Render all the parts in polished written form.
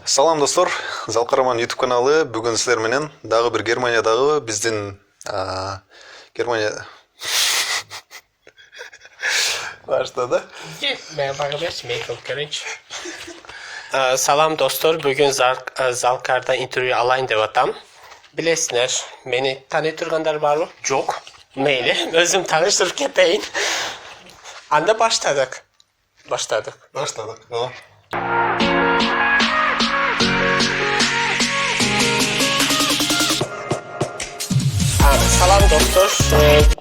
Салам достор, Залкараман YouTube каналы. Бүгін сіздер менен дагы бир Германиядагы биздин Германия баштады. Salam dostlar, bugün Zalkar'da interview alayım деп atam. Bilesizler, beni tanıtırganlar var mı? Yok. Meyli, özüm tanıştırıp keteyim. Anda başladık. Başladık. Tamam. Salam dostlar,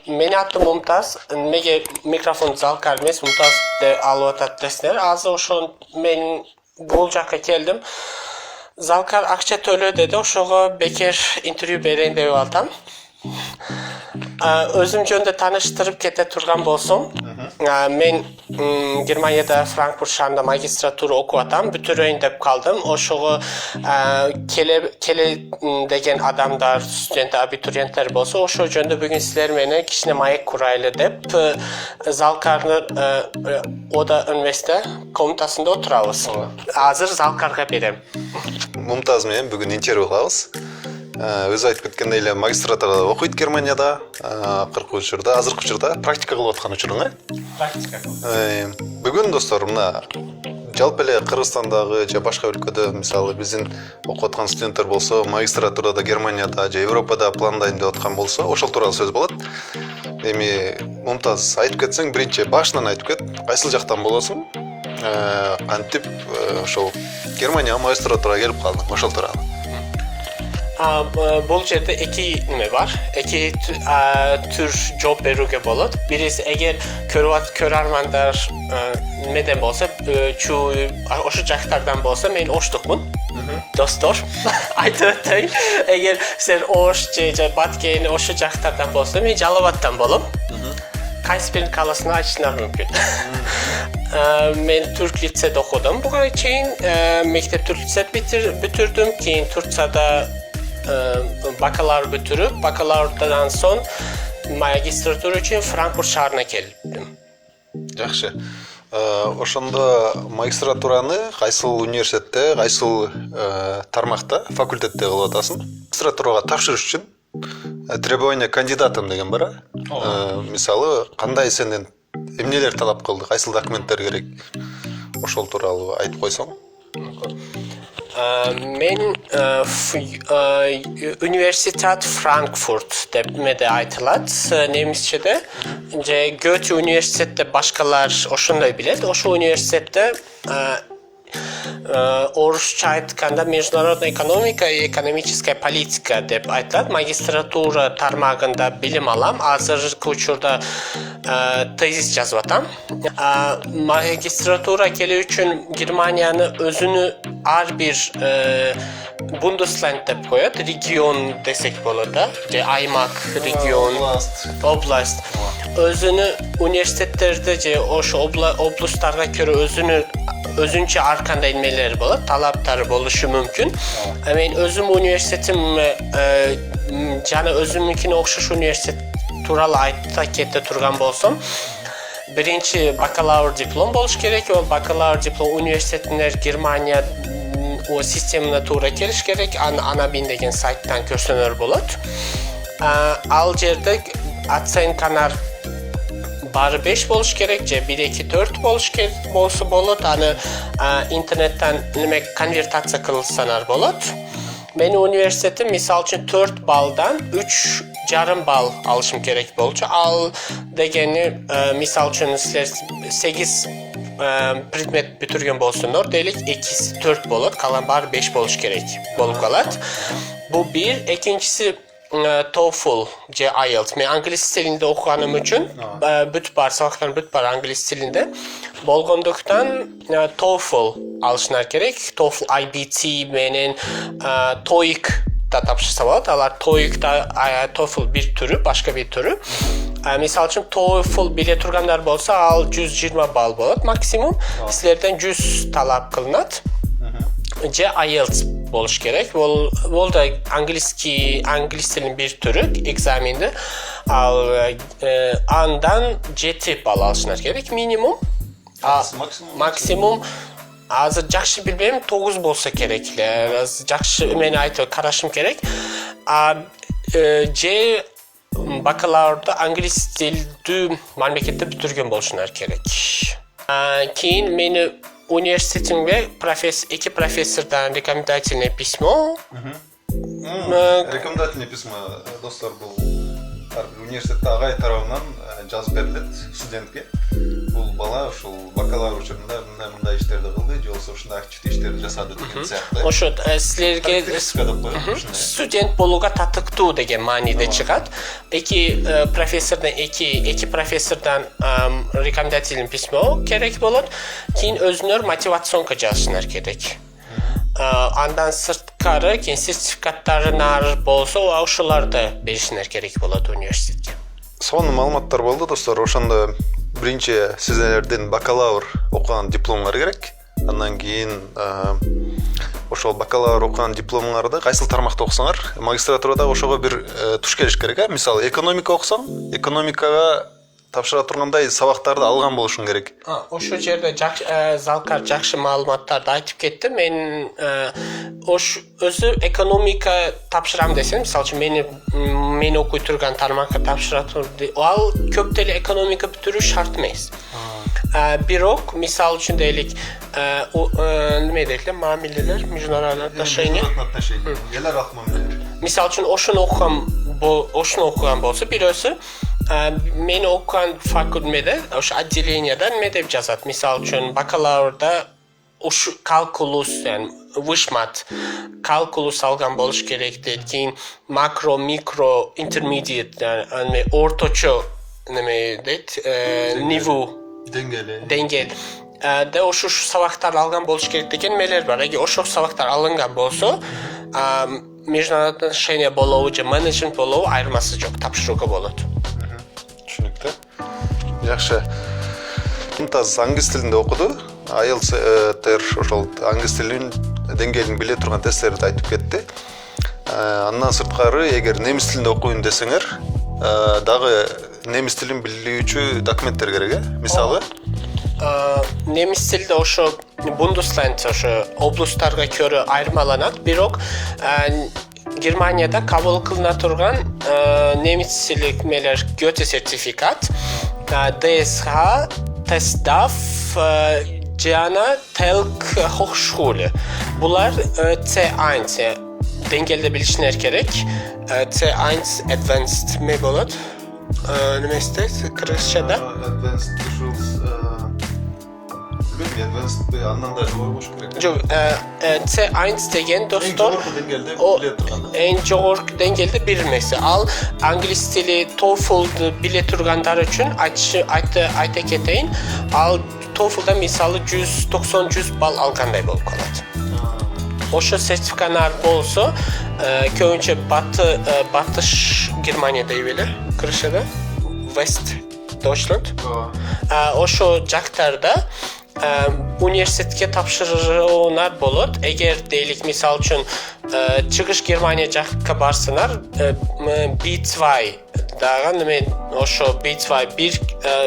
meni adım Mumtaz. Mege mikrofon Zalkar emas, Mumtaz de alıp atdesler. Azı oşon men bol жаққа келдім. Zalkar акча төлө dedi, oşoğa beker interview bereyim деп aldım. Özüm жөнүндө tanıştırıp kete turgan bolsum. Men Germaniyada Frankfurt şahrında magistratura okup atam. Bütüröyün dep kaldım. Oşoğa kele degen adamlar, student, abituriyentler bolsa, oşo jönündө bugün sizler meni kişine mayek kuraylı dep Zalkar'ın Oda Üniversite komutasında oturabız. Hazır Zalkar'a berem. Мумтаз менен бүгүн интервью кылабыз. Өзү айтып кеткендей эле магистратурада окуйт Германияда, акыркы учурда, азыркы учурда практика кылып аткан учуруң, Практика. Бүгүн достор, мына жалпы эле Кыргызстандагы же башка өлкөдө, мисалы биздин окуп аткан студенттер болсо, магистратурада Германияда же Европада пландайм деп аткан болсо, ошол тууралуу сөз болот. Эми Мумтаз айтып кетсең, биринчи башынан айтып кет, кайсыл жактан болосуң? Кантип ошол Германияга магистратурага келип калдың, ошол тууралуу. Bol жерде эки неме бар. Эки түр job берүүгө болот. Бирisi эгер көрөрмандар немеден болсо, ошо жактардан болсо, мен оштукмун. Достор, айтып өтөйүн. Эгер сен Ош же Баткен ошо жактардан болсо, мен Жалал-Абадтан болом. Кайсы бирин каласына айтышыңар мүмкүн. Men Türk lisede okudum. Буга чейин мектеп Türk lisede бүтүрдүм. Кийин Турцияда bakalar бүтүрүп, bakalarдан соң магистратура үчүн Frankfurt шаарына келдим. Жакшы. Ошондо магистратураны кайсыл университетте, кайсыл тармакта, факультетте кылып атасың? Магистратурага тапшырыш үчүн требование кандидатым деген бар. Мисалы, кандай сенден эмнелер талап кылды, кайсыл документтер керек? Ошол тууралуу айтып койсоң. Men Universitet Frankfurt деп меде айтылат немисчеде. Же Goethe Üniversitette başkalar ошондой билет. Ошо университетте Орусча айтканда международная экономика и экономическая политика деп айтылат. Магистратура тармагында билим алам. Азыркы учурда тезис жазып атам. Магистратура келүү үчүн Германияны өзүнү ар бир Bundesland деп коет, регион десек болот да, же аймак, регион, область. Өзүнү университеттерде же ошо областтарга көрө өзүнчө ар кандай эмелер болот, талаптары болушу мүмкүн. Мен өзүм университетим жана өзүмүнкине окшош университет тууралуу айта кете турган болсом, биринчи бакалавр диплом болуш керек. Ол бакалавр диплом университеттер Германия o sistemine tuğra geliş gerek. Anabin деген сайттан көрсөнөр болот. Ал жерде оценкалар бары 5 болуш керек же 1-2-4 болуш керек болсо болот. Аны интернеттен неме конвертация кылсанар болот. Менин университетим мисал үчүн 4 балдан 3,5 бал алышым керек болчу. Ал дегени мисал үчүн силер 8 предмет бүтүргөн болсоңор, дейлик 2-4 болот, калган баары 5 болуш керек болуп калат. Бул бир, экинчиси TOEFL же IELTS. Мен англис тилинде окуганым үчүн бүт бар, сабактарым бүт бар англис тилинде болгондуктан TOEFL алышыңар керек. TOEFL IBT менен TOEIC да тапшырса болот. Алар TOEIC бир түрү, башка бир түрү. Misal üçün TOEFL bile turganlar bolsa al 120 bal bolot maksimum. Sizlerden 100 talap kılınat. C IELTS boluş gerek. Bol da anglis dilinin bir türü egzaminde al andan C tip bal alışınlar gerek minimum. Maksimum Азыр жакшы билбейм, 9 болсо керек эле. Жакшы мен айтып карашым керек. Же бакалаврды англис тилдүү мамлекетте бүтүргөн болушуңар керек. Кийин мени университетимге эки профессордон рекомендательное письмо. Рекомендательный письмо достор бул университетте агай тарабынан жазып берилет студентке. Бул бала ушул бакалавр учурунда мындай иштерди кылды, же болбосо ушундай активдүү иштерди жасады деген сыяктуу. Ошо силерге студент болууга татыктуу деген мааниде чыгат. Эки профессордон рекомендательный письмо керек болот. Кийин өзүнөр мотивационка жазышыңар керек. Андан сырткары кийин сертификаттарыңар болсо, ошолорду беришиңер керек болот университетке. Сонун маалыматтар болду достор. Ошондо биринчи сиздердин бакалавр окуган дипломуңар керек. Андан кийин ошол бакалавр окуган дипломуңарды кайсыл тармакта окусаңар, магистратурада ошого бир туш келиш керек. Мисалы экономика окусаң, экономикага тапшыра тургандай сабактарды алган болушуң керек. Ошол жерде Залкар жакшы маалыматтарды айтып кетти. Мен өзү экономика тапшырам десем, мисалы үчүн мен окуй турган тармакка тапшыра турду. Ал көп деле экономика бүтүрүү шарт эмес. Бирок, мисалы үчүн дейлик, неме дейт эле, мамилелер, международные отношения. Мисалы үчүн ошону окуган болсо, бирөөсү мен окуган факультетте, ошо отделенияда неме деп жазат. Мисалы үчүн бакалаврда ушу калкулус, вышмат, калкулус алган болуш керек дейт. Кийин макро, микро, intermediate, орточо неме дейт, ниву, деңгел. Да ошо сабактарды алган болуш керек деген мелер бар. Эгер ошол сабактар алынган болсо, международный отношения болобу же менеджмент болобу айырмасы жок, тапшырууга болот. Түшүнүктүү. Жакшы. Мунтаз англис тилинде окуду. IELTS ошол англис тилинин деңгээлин биле турган тесттерди айтып кетти. Андан сырткары, эгер немис тилинде окуйм десеңер, дагы немис тилин билүүчү документтер керек, Мисалы, немис тилде ошо Бундесленд, ошо облустарга көрө айырмаланат, бирок Германияда кабыл кылына турган немис тилик мелер Goethe сертификат, DSH, TestDAF, жана Telk Hochschule. Булар C1 деңгээлде билишиңер керек. C1 Advanced ме болот? Неме истейт кыргызчада? Advanced Advanced андан да жогору болуш керек. Жок, C1 деген достор эң жогорку деңгээлде билмеси. Ал англис тили TOEFL'ды биле тургандар үчүн айта кетейин, ал TOEFL'да мисалы 190-100 балл алгандай болуп калат. Ошо сертификаттар болсо, көбүнчө батыш Германия дейбиз эле, кыргызчада West Deutschland. Ошо жактарда университетке тапшырууңар болот. Эгер дейлик мисал үчүн чыгыш Германия жакка барсаңар, B2 дагы неме ошо B2 бир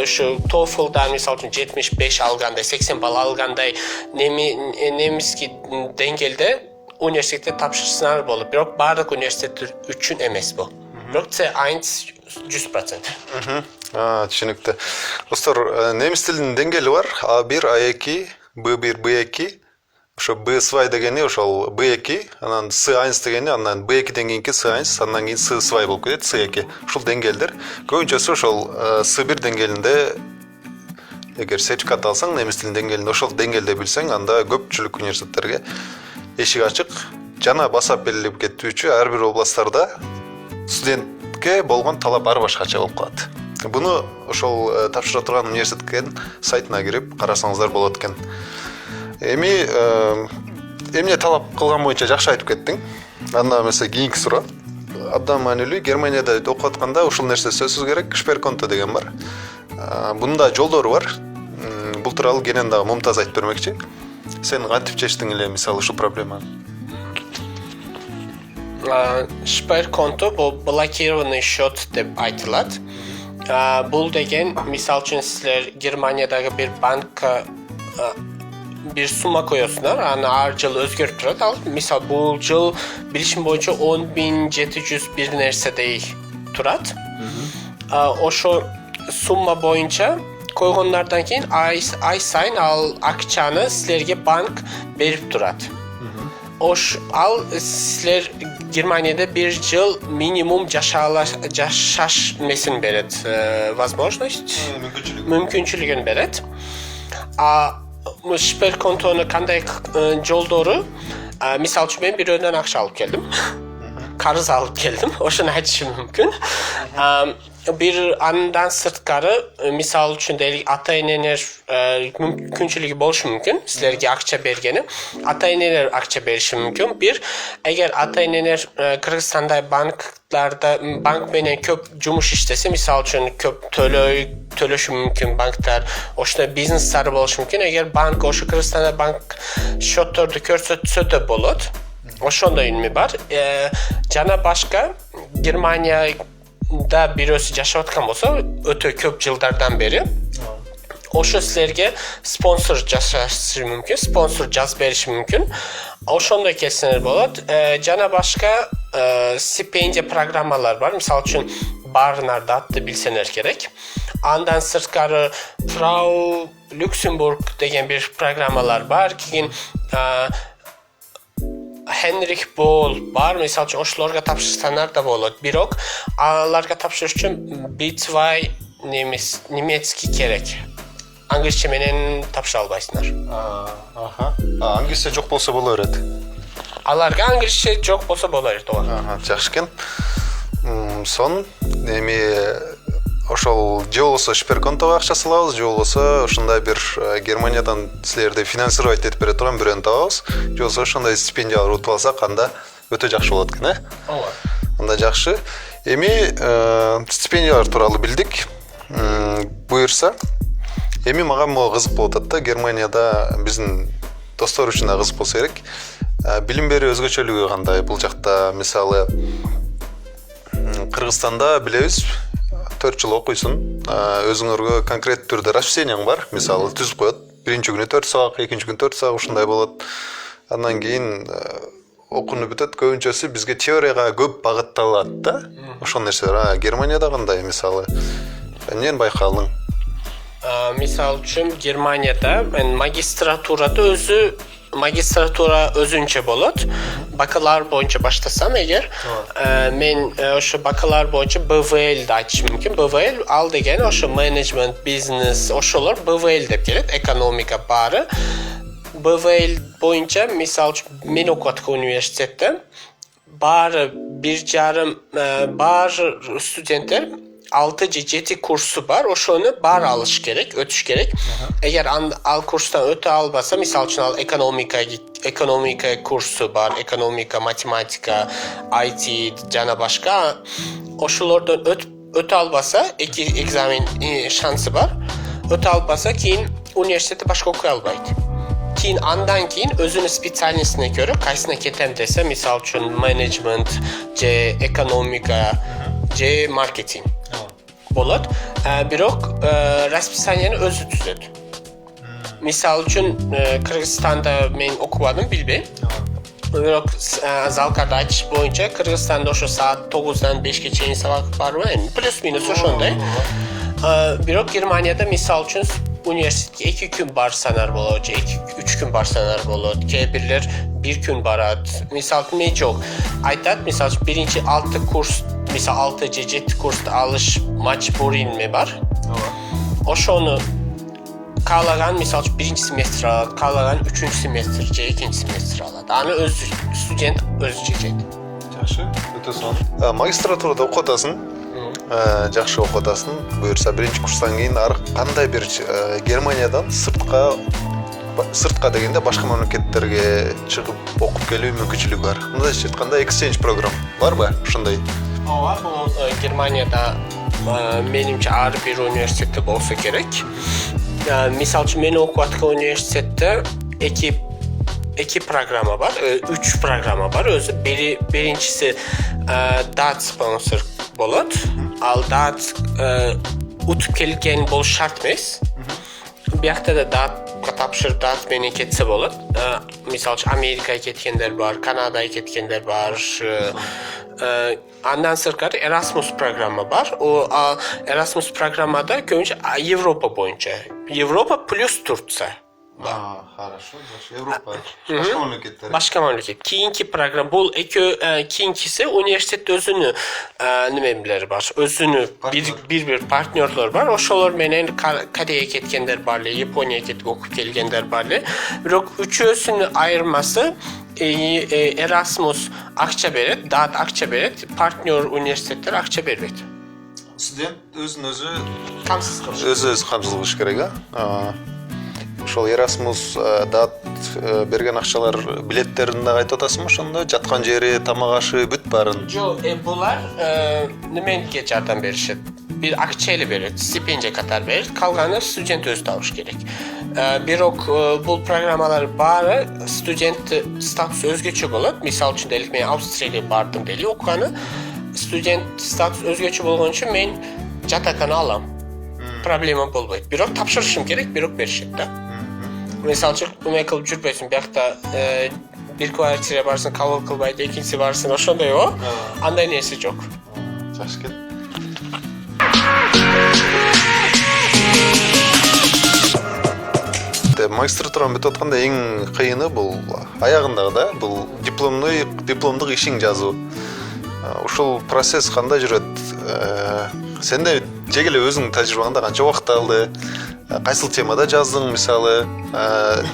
ошо TOEFL-дан мисал үчүн 75 алгандай, 80 балл алгандай немиски деңгээлде университетте тапшырсаңар болот. Бирок бардык университет үчүн эмес бул. Бирок C1 100%. Түшүнүктүү. Достор, немис тилинин деңгээли бар. A1, A2, B1, B2. Ошо B2 дегени ошол B2, анан C1 дегени, анан B2ден кийинки C1, андан кийин C2 болуп кетет, C2. Ушул деңгээлдер. Көбүнчөсү ошол C1 деңгээлинде эгер сертификат алсаң, немис тилинин деңгээлинде ошол деңгээлде билсең, анда көпчүлүк университеттерге эшик ачык. Жана басап белгилеп кетүүчү ар бир областтарда студентке болгон талап ар башкача болуп калат. Буну ошол тапшыра турган университеттин сайтына кирип карасаңыздар болот экен. Эмне талап кылган боюнча жакшы айтып кеттиң. Анда эмесе кийинки суроо. Абдан маанилүү, Германияда окуп атканда ушул нерсе сөзсүз керек, шперконто деген бар. Бунда жолдору бар. Бул тууралуу кенен дагы Мумтаз айтып бермекчи. Сен кантип чечтиң эле мисалы ушул проблеманы? Шперконто бул блокированный счет деп айтылат. Бул деген мисал үчүн силер Германиядагы бир банкка bir summa koyuyorsunlar. Yani her yıl özgürlük durat. Al, misal bu yıl bilişim boyunca 10.701 nerse değil turat. Oşo summa boyunca koyğonlardan keyin ay sayın al akçanı sizlerge bank berip turat. Al sizler Germaniyada bir yıl minimum yaşaş mesin beret. Возможность? Mümkünçülüğün beret. Şüper kontonu kanday yol doğru. Misal için ben bir önden akça alıp geldim. Karız alıp geldim. Oşunu açışım mümkün. Bir andan sırtkarı misal için deyilik ata-eneler mümkünçülüğü boluşu mümkün. Sizlerge akça bergeni. Ata-eneler akça berişi mümkün. Bir, eğer ata-eneler Kırgızstanda banklarda bank menen köp cumuş iştesi misal için köp töleşi mümkün banklar. Oşuna biznesleri boluşu mümkün. Eğer bank oşu Kırgızstanda bank şottordu körsötse de bolot. Oşonda ilmi var. Cana başka Germanya da birisi yaşatkan olsa öte köp yıllardan beri oşo sizlerge sponsor yaşaşı mümkün, sponsor caz berişi mümkün. Oşonda kesinler bolat. Cana başka stipendiya programmalar var. Misal için barnarda attı bilseler gerek. Andan sırtkarı Frau Luxemburg degen bir programmalar var. Keyin Henrik Boll var. Misal için oşularga tapşırsanlar da bolot. Birok alarga tapşırış için B2 Nemetski gerek. Anglisçe menen tapşır albaysınlar. Anglisçe çok bolsa bolor edi. Alarga anglisçe çok bolsa bolor edi. Жакшы экен. Сон эми ошол же болбосо шперконтого акча салабыз, же болбосо ушундай бир Германиядан силерди финансировать этип бере турган бирөөнү табабыз, же болбосо ошондой стипендиялар утуп алсак анда өтө жакшы болот экен, Ооба. Анда жакшы. Эми стипендиялар тууралуу билдик. Буюрса, эми мага могу кызык болуп атат да, Германияда биздин достор үчүн да кызык болсо керек. Билим берүү өзгөчөлүгү кандай? Бул жакта мисалы Кыргызстанда билебиз 4 жыл окуйсуң, өзүңөргө конкрет түрдө расписанияң бар. Мисалы түзүп коет. Биринчи күнү 4 саат, экинчи күнү 4 саат ушундай болот. Андан кийин окууну бүтөт. Көбүнчөсү бизге теорияга көп багытталат да. Ошол нерселер. Германияда кандай мисалы? Эмнени байкалдың? Misal için Germanya'da magistratura özünçe bolot. Bakalar boyunca başlasam eğer men şu bakalar boyunca BVL da açış mümkün. BVL al degen o şu management, business o şolar BVL dep gelet, ekonomika barı. BVL boyunca misal için men okutku üniversitette barı bir jarım bar studentler 6-7 kursu var. O şunu bar alış gerek, ötüş gerek. Eğer al kurstan öte albasa, misal için al ekonomika kursu var, ekonomika, matematika, IT, cana başka. O şulardan öte albasa, iki egzamin şansı var. Öte albasa keyin üniversitede başka okuy albaydı. Keyin andan keyin özünü spesialistine göre kaysına ketem dese, misal için management, C ekonomika, C marketing. Bolot. Birok raspisaniyani özü tüzedi. Misal için Kırgızistan'da men okumadım bilbeyim. Birok Zalkar'da açış boyunca Kırgızistan'da şu saat 9'dan 5'e çeyin sabah var mı? Plus minus o şonday. Birok Germanya'da misal için üniversiteye 2 gün bar sanar bolot, 3 gün bar sanar bolot. Kebirler 1 gün barat. Misal ne çok. Aytat misal birinci 6 kurs, misal 6 7 kursta alış maçburin mi var? O şonu kalagan misal birinci semestr alat, kalagan 3. semestr, ikinci semestr alat. Yani öz student özcecek. Жакшы, өтө сонун. Магистратурада окутасың. Жакшы окутасың. Буюрса биринчи курстан кийин ары кандай бир Германиядан сыртка дегенде башка мамлекеттерге чыгып окуп келүү мүмкүнчүлүгү бар. Мындайча айтканда exchange программ барбы? Ушундай. Ооба, бул Германияда менимче ар бир университетте болсо керек. Misal için men okuyatkı üniversitette iki programa var, 3 programa var. Özü birincisi dat sponsor bolot. Al dat utup kelgen bol şart mes. Bir yakta da dat Европа тапшырды менен кетсе болот. Мисалы үчүн Америкага кеткендер бар, Канадага кеткендер бар. Андан сырткары Erasmus программа бар. O Erasmus программада көбүнчө Европа боюнча. Европа плюс Турция. Хорошо, Европа. Başka memleketler. Başka memleket. Keyinki program bul keyinkisi üniversitet özünü nimeleri var. Özünü bir partnerler var. Oşolar menen Kore'ye ketkenler barlı, Japonya'ya ketip okup kelgenler barlı. Birok üçüsünü ayırması Erasmus akça beret, dağıt akça beret, partner üniversitetler akça beret. Student özü Kamsız kılış. Özü kamsız kılış gerek ha. Ошол Erasmus дат берген акчалар билеттерин да айтып атасыңбы ошондо жаткан жери тамак ашы бүт баарын Жо, булар неменге жардам беришет. Bir akçeli verir, stipendiye kadar verir. Kalganı student öz tavuş gerek. Birok bu programmalar bari student status özgeçük olup. Misal üçün delik men Avstralya bardım deli okuganı. Student status özgeçük bolgon üçün men jatakanı alam. Problema bolboyt. Birok tapşırışım gerek, birok berişet da. Misal üçün bunu kılıp жүрбөйсүң, бияқта bir kvartire barsın, kabul kılbaydı, ikincisi barsın, oşonday o. Anday nesi çok. Жакшы экен. Магистратураны бүтүп атканда эң кыйыны бул аягындагы да, бул дипломдук ишиң жазуу. Ушул процесс кандай жүрөт? Сен де жегеле өзүңдүн тажрыйбаңда канча убакыт алды? Кайсыл темада жаздың, мисалы,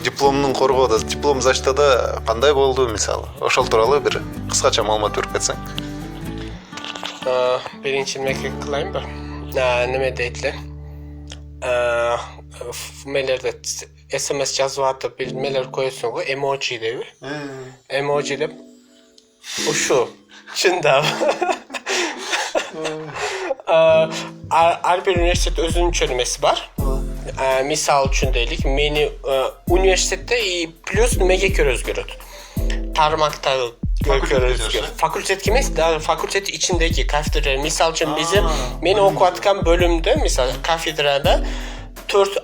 дипломдун коргоодо, диплом зачтада кандай болду, мисалы? Ошол тууралуу бир кыскача маалымат берип кетсең. Birinci mekik kılayım da. Neme deyitli? Melerde SMS yazı atıp bilmeler koyuyorsun o emoji devi. Emoji de o şu. Çında. Her bir üniversitet özünün çözülmesi var. Misal üçün deyilik. Meni üniversitette plus mege köröz görüyordu. Tarmakta Fakultet kimiz? Fakultet içindeki kafedra. Misal için bizim beni okuyatkan bölümde misal kafedrada 4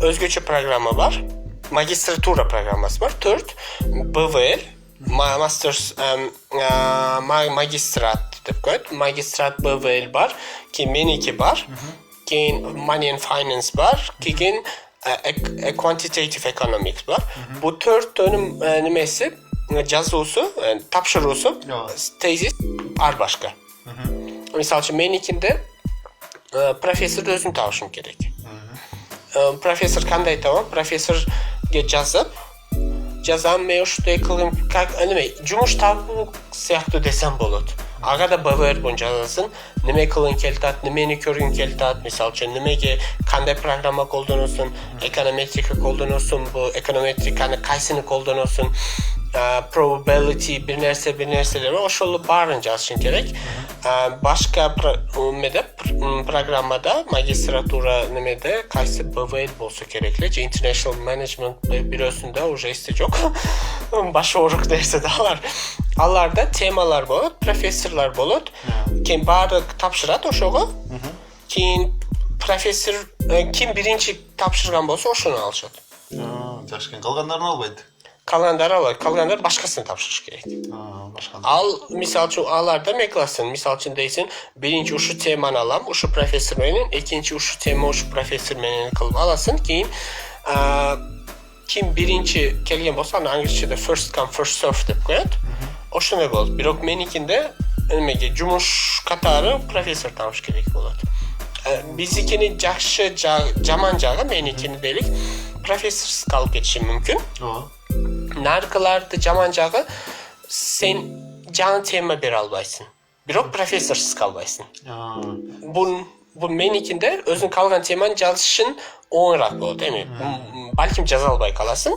özgöçü programı var. Magistratura programması var. 4 BVL Masters Magistrat dep koyat. Magistrat BVL var. Ki meniki var. Ki Money and Finance var. Ki Quantitative Economics var. Bu 4 dönüm nimesi жазуусу, тапшыруусу, тезис ар башка. Мисалы үчүн меникинде профессор өзүн табышым керек. Профессор кандай табам? Профессорге жазам мен ушундай кылдым, как неме, жумуш табуу сыяктуу десем болот. Ага да БВР боюнча жазасың, неме кылгың келатат, немени көргүң келатат, мисалы үчүн немеге кандай программа колдоносуң, эконометрика колдоносуң, бу эконометриканы кайсыны колдоносуң, probability bir nerseler var. Oşolu barın жазышың керек. Başka programmada magistratura nemede kaysı BVL bolsa gerekli. International Management bürosunda уже işte çok başı oruk derse dağlar. Allarda temalar bolut, profesörler bolut. Kim barı tapşırat oşoğu. Kim birinci tapşırgan bolsa oşunu alışat. Жакшы экен. Калгандарын албайт. Kalanlar alır. Kalanlar başkasını tapşırış gerek. Al, misal üçün alarda meklasın. Misal üçün deysin, birinci uşu temanı alam, uşu profesör menin, ikinci uşu tema uşu profesör menin kılıp alasın ki kim birinci kelgen bolsa, İngilizce'de first come first serve dep koyat. O şu ne bol? Birok menikinde cumuş katarı profesör tanış gerek bolat. Bizikini jakşı jaman jağı menikini delik profesörsüz kalıp geçişim mümkün. Narkılarda jaman jağı sen can tema bir albaysın. Birok profesörsüz kalbaysın. Bu menikinde özün kalgan teman жазышын оңыраак болот, эми. Балким жаза албай каласың.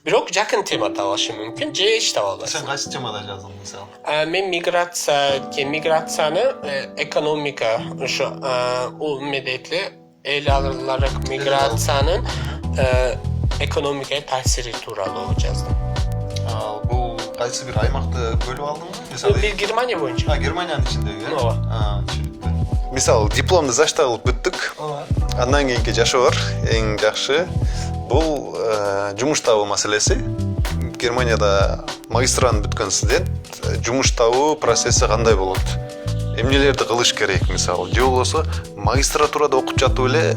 Бирок жакын тема табылышы мүмкүн, же эч таба албайсың. Сен кайсы темада жаздың, мисалы? Мен миграцияны экономика ушу медетли ele alırlarak migrasyonun ekonomikaya tasiri tuuralı жаздым. Бул кайсы бир аймакты бөлүп алдыңбы? Мисалы, бир Германия боюнча. Германиянын ичиндеги, э? Ооба. Түшүнүктүү. Мисалы, дипломду зачталып бүттүк. Андан кийинки жашоо бар, эң жакшы. Бул жумуш табуу маселеси. Германияда магистраны бүткөн студент жумуш табуу процесси кандай болот? Эмнелерди кылыш керек мисалы? Же болбосо магистратурада окуп жатып эле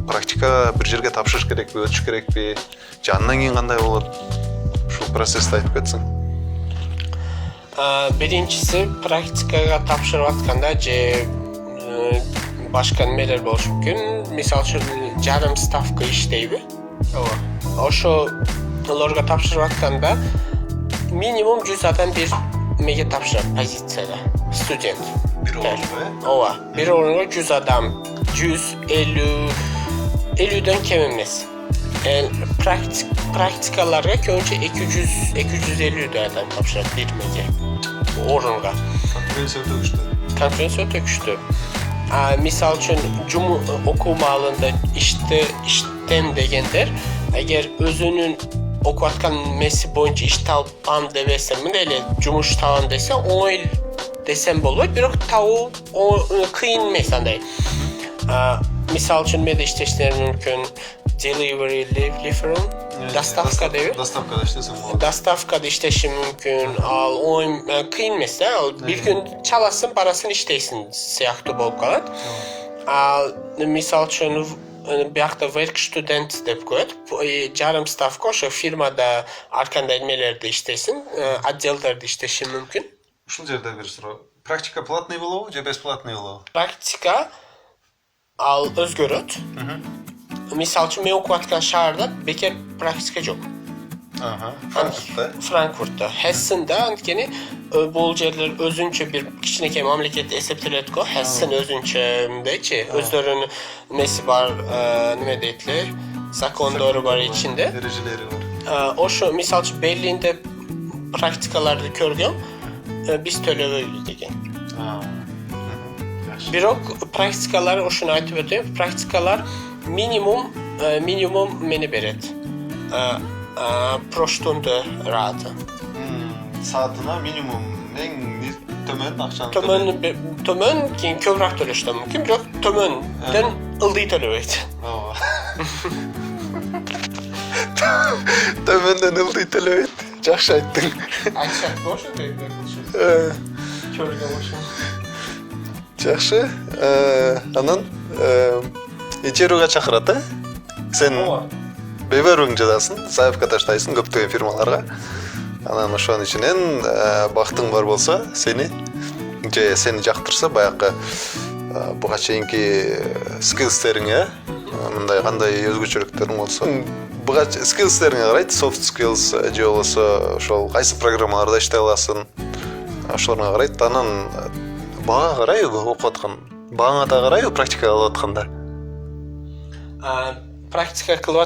практика бир жерге тапшырыш керекпи, өтүш керекпи? Же андан кийин кандай болот? Ушул процессти айтып кетсең. Биринчиси практикага тапшырып атканда же башка немелер болушу мүмкүн. Мисалы үчүн жарым ставка иштейби? Ооба. Ошолорго тапшырып атканда минимум 100 адам бир меге тапшырат позицияда. Студент. Бир орунга, Ооба. Бир орунга 100 адам, 150-ден кем эмес. Практикаларга көбүнчө 200-250 адам тапшырат бир меге орунга. Конференция өтө күчтүү. Мисалы үчүн окуу маалында иштем дегендер, эгер өзүнүн окуп аткан меси боюнча иш табам дебесем, мындай эле жумуш табам десе, оңой десем болбойт, бирок табуу кыйын эмес андай. Мисалы үчүн менде иштештерим мүмкүн delivery доставка дейби. Доставкада иштесең болот. Доставкада иштешим мүмкүн. Ал кыйын эмес да. Ал бир күн чаласың, барасың иштейсиң сыяктуу болуп калат. Ал мисалы үчүн биякта werkstudent деп коет. Жарым ставка ошо фирмада ар кандай эмелерди иштейсиң, отделдерди иштешим мүмкүн. Ушул жерде бир суроо. Практика платный болобу же бесплатный болобу? Практика ал өзгөрөт. Мисалы үчүн мен окуп аткан шаарда бекер практика жок. Франкфуртта. Хессенде анткени бул жерлер өзүнчө бир кичинекей мамлекет эсептелет го. Хессен өзүнчө мындайчы, өздөрүнүн неси бар, неме дейт эле, закондору бар ичинде. Эрежелери бар. Ошо мисалы үчүн Берлинде практикаларды көргөм, биз төлөбөйбүз деген. Бирок практикалар ошону айтып өтөйм, практикалар минимум мени берет. Проштунда рата. Саатына минимум эң төмөн акчаны Төмөн кийин көбүрөөк төлөштү мүмкүн, бирок төмөндөн ылдый төлөбөйт. Төмөндөн ылдый төлөбөйт. Жакшы айттың. Айтсак болчу дейт. Көргөн болчу. Жакшы. Анан ичерүүгө чакырат, Сен беберүүң жадасың, заявка таштайсың көптөгөн фирмаларга. Анан ошонун ичинен бактың бар болсо, сени жактырса, баягы буга чейинки скиллстериңе, мындай кандай өзгөчөлүктөрүң болсо, буга скиллстериңе карайт, soft skills же болбосо ошол кайсы программаларда иштей аласың, ошолорго карайт. Анан бага карайбы окуп аткан, бааңа да карайбы практика кылып атканда? Практика кылып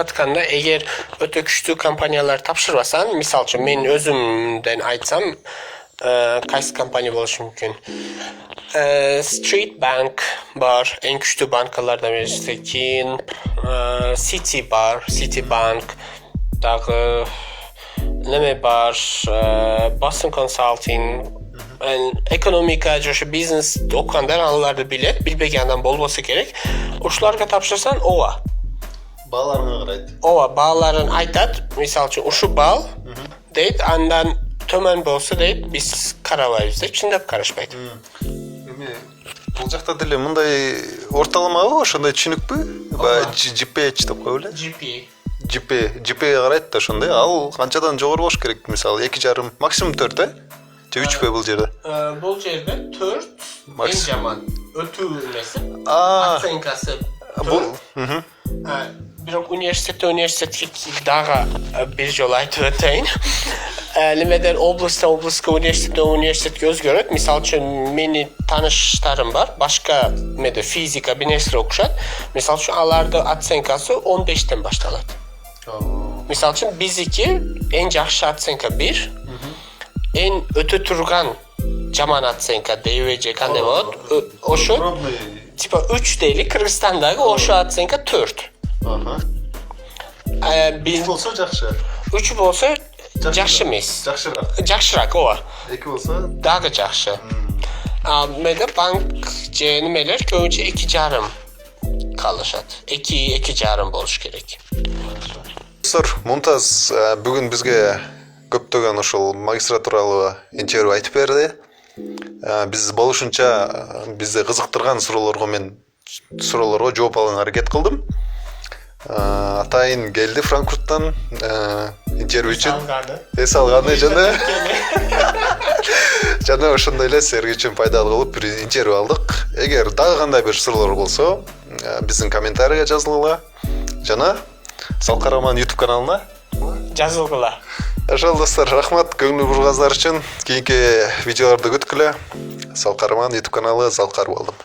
атканда эгер өтө күчтүү компаниялар тапшырбасаң, мисалы үчүн мен өзүмдөн айтсам, кайсы компания болушу мүмкүн? Street Bank бар, эң күчтүү банкалардан бирisi, кийин City бар, Citibank, дагы неме бар, Boston Consulting, экономика же бизнес окугандар аларды билет, билбеген адам болбосо керек. Ушуларга тапшырсаң, Бааларыңа карайт. Бааларын айтат. Мисалы үчүн ушу баал дейт, андан төмөн болсо дейт, биз карабайбыз деп, чындап карашпайт. Эми бул жакта деле мындай ортоламабы, ошондой түшүнүкпү? GPA деп коелу. GPA карайт да ошондой. Ал канчадан жогору болуш керек? Мисалы 2,5, максимум 4, же 3 бул жерде? Бул жерде 4 эң жаман. Өтүү эмеси. Оценкасы 4. Бирок университетке дагы бир жолу айтып өтөйүн. Немеден областка университетке өзгөрөт. Мисалы үчүн менин тааныштарым бар, башка меде физика, бинесир окушат. Мисалы үчүн алардын оценкасы 15тен башталат. Мисалы үчүн биздики эң жакшы оценка 1, эң өтө турган жаман оценка дейби же кандай болот? Ошо типа 3 дейли, Кыргызстандагы ошо оценка 4. Биз болсо жакшы. 3 болсо жакшы эмес. Жакшыраак, ооба. 2 болсо дагы жакшы. Менде банк же немелер көбүнчө 2,5 kalışat. 2-2,5 болуш керек. Достор, Мумтаз бүгүн бизге көптөгөн ушул магистратуралуу интервью айтып берди. Биз болушунча бизди кызыктырган суроолорго жооп алууга аракет кылдым. Атайын келди Франкфурттан интервью үчүн. Эс алганы жана ошондой эле силерге үчүн пайдалуу кылып бир интервью алдык. Эгер дагы кандай бир суроолор болсо, биздин комментарийге жазылгыла жана Салкараман YouTube каналына жазылгыла. Ошол достор, рахмат көңүл бурганыңыздар үчүн. Кийинки видеолорду күткүлө. Салкараман YouTube каналы Залкар болдум.